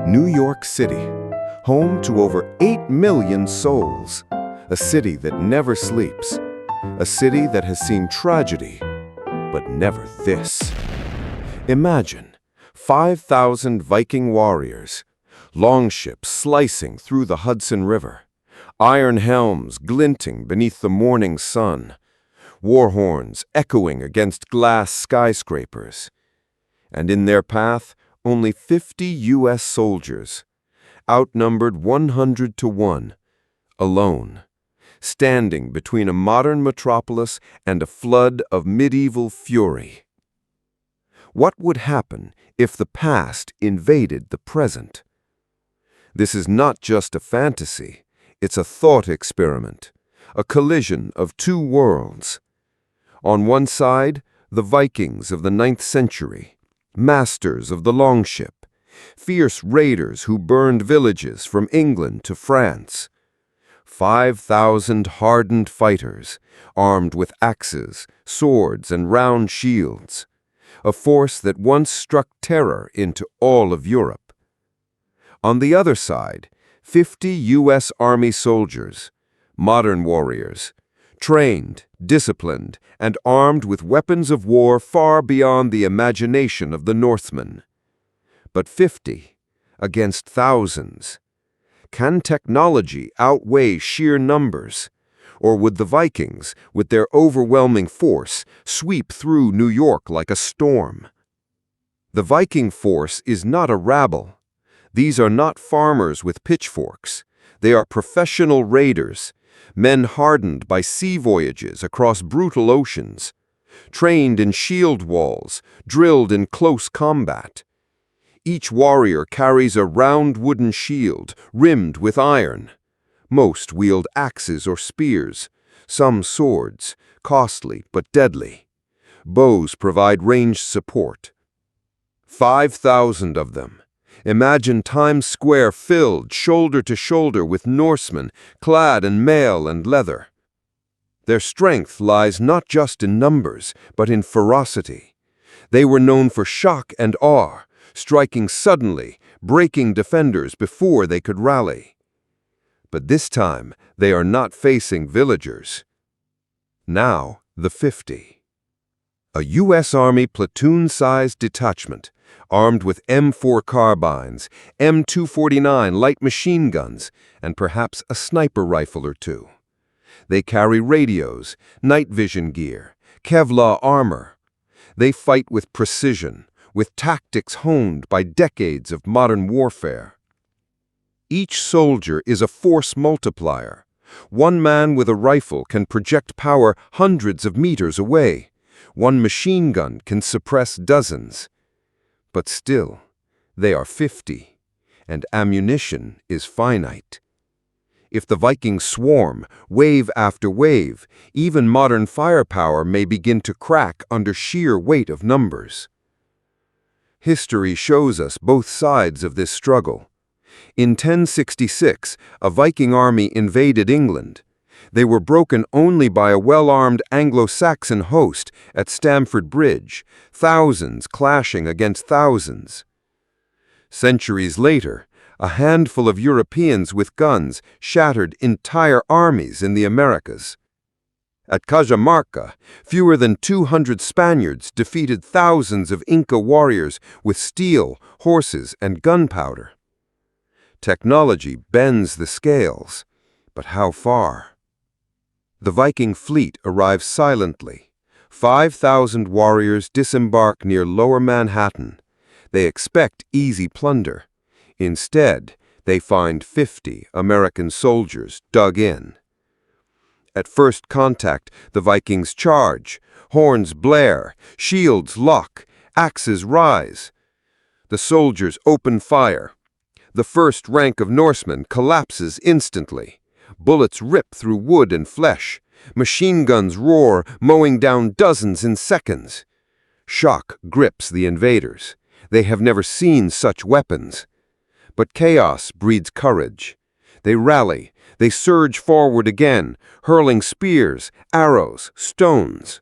New York City, home to over 8 million souls. A city that never sleeps. A city that has seen tragedy, but never this. Imagine 5,000 Viking warriors, longships slicing through the Hudson River, iron helms glinting beneath the morning sun, war horns echoing against glass skyscrapers. And in their path, only 50 U.S. soldiers, outnumbered 100 to 1, alone, standing between a modern metropolis and a flood of medieval fury. What would happen if the past invaded the present? This is not just a fantasy, it's a thought experiment, a collision of two worlds. On one side, the Vikings of the 9th century, masters of the longship, fierce raiders who burned villages from England to France. 5,000 hardened fighters, armed with axes, swords, and round shields, a force that once struck terror into all of Europe. On the other side, 50 U.S. Army soldiers, modern warriors, trained, disciplined, and armed with weapons of war far beyond the imagination of the Northmen. But 50 against thousands. Can technology outweigh sheer numbers? Or would the Vikings, with their overwhelming force, sweep through New York like a storm? The Viking force is not a rabble. These are not farmers with pitchforks. They are professional raiders, men hardened by sea voyages across brutal oceans, trained in shield walls, drilled in close combat. Each warrior carries a round wooden shield, rimmed with iron. Most wield axes or spears, some swords, costly but deadly. Bows provide ranged support. 5,000 of them. Imagine Times Square filled shoulder to shoulder with Norsemen, clad in mail and leather. Their strength lies not just in numbers, but in ferocity. They were known for shock and awe, striking suddenly, breaking defenders before they could rally. But this time, they are not facing villagers. Now, the 50. A U.S. Army platoon-sized detachment, armed with M4 carbines, M249 light machine guns, and perhaps a sniper rifle or two. They carry radios, night vision gear, Kevlar armor. They fight with precision, with tactics honed by decades of modern warfare. Each soldier is a force multiplier. One man with a rifle can project power hundreds of meters away. One machine gun can suppress dozens. But still, they are 50, and ammunition is finite. If the Vikings swarm, wave after wave, even modern firepower may begin to crack under sheer weight of numbers. History shows us both sides of this struggle. In 1066, a Viking army invaded England. They were broken only by a well-armed Anglo-Saxon host at Stamford Bridge, thousands clashing against thousands. Centuries later, a handful of Europeans with guns shattered entire armies in the Americas. At Cajamarca, fewer than 200 Spaniards defeated thousands of Inca warriors with steel, horses, and gunpowder. Technology bends the scales, but how far? The Viking fleet arrives silently. 5,000 warriors disembark near Lower Manhattan. They expect easy plunder. Instead, they find 50 American soldiers dug in. At first contact, the Vikings charge. Horns blare, shields lock, axes rise. The soldiers open fire. The first rank of Norsemen collapses instantly. Bullets rip through wood and flesh. Machine guns roar, mowing down dozens in seconds. Shock grips the invaders. They have never seen such weapons. But chaos breeds courage. They rally. They surge forward again, hurling spears, arrows, stones.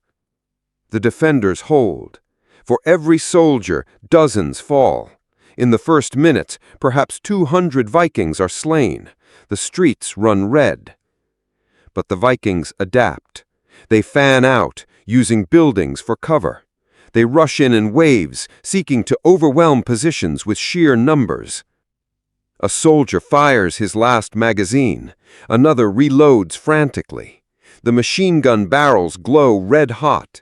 The defenders hold. For every soldier, dozens fall. In the first minutes, perhaps 200 Vikings are slain. The streets run red. But the Vikings adapt. They fan out, using buildings for cover. They rush in waves, seeking to overwhelm positions with sheer numbers. A soldier fires his last magazine. Another reloads frantically. The machine gun barrels glow red hot.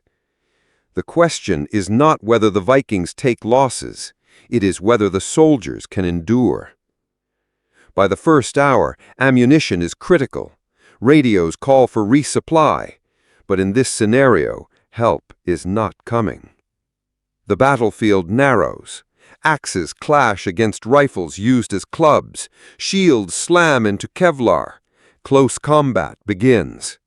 The question is not whether the Vikings take losses. It is whether the soldiers can endure. By the first hour, ammunition is critical. Radios call for resupply. But in this scenario, help is not coming. The battlefield narrows. Axes clash against rifles used as clubs. Shields slam into Kevlar. Close combat begins.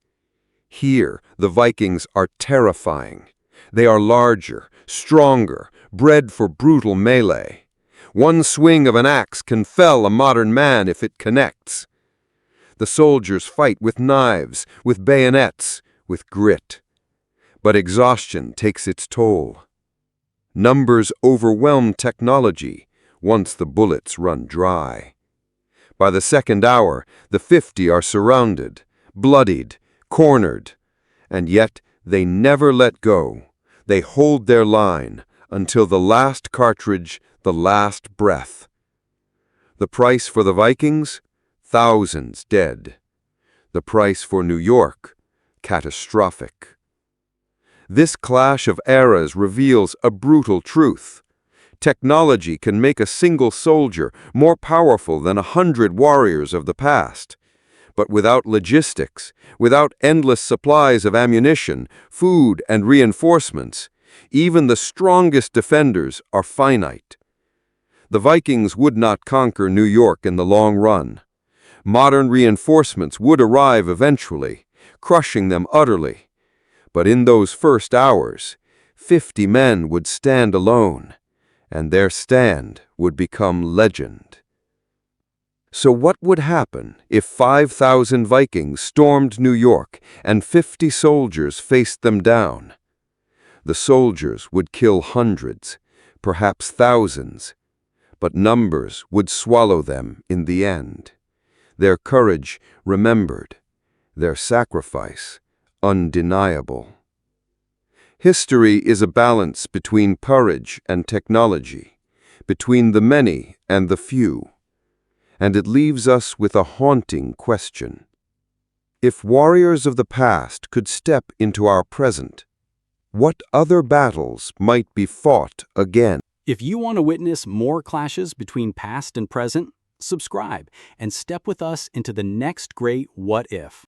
Here, the Vikings are terrifying. They are larger, stronger, bred for brutal melee. One swing of an axe can fell a modern man if it connects. The soldiers fight with knives, with bayonets, with grit. But exhaustion takes its toll. Numbers overwhelm technology once the bullets run dry. By the second hour, the 50 are surrounded, bloodied, cornered, and yet they never let go. They hold their line until the last cartridge, the last breath. The price for the Vikings? Thousands dead. The price for New York? Catastrophic. This clash of eras reveals a brutal truth. Technology can make a single soldier more powerful than 100 warriors of the past. But without logistics, without endless supplies of ammunition, food, and reinforcements, even the strongest defenders are finite. The Vikings would not conquer New York in the long run. Modern reinforcements would arrive eventually, crushing them utterly. But in those first hours, 50 men would stand alone, and their stand would become legend. So what would happen if 5,000 Vikings stormed New York and 50 soldiers faced them down? The soldiers would kill hundreds, perhaps thousands, but numbers would swallow them in the end. Their courage remembered, their sacrifice undeniable. History is a balance between courage and technology, between the many and the few. And it leaves us with a haunting question. If warriors of the past could step into our present, what other battles might be fought again? If you want to witness more clashes between past and present, subscribe and step with us into the next great What If.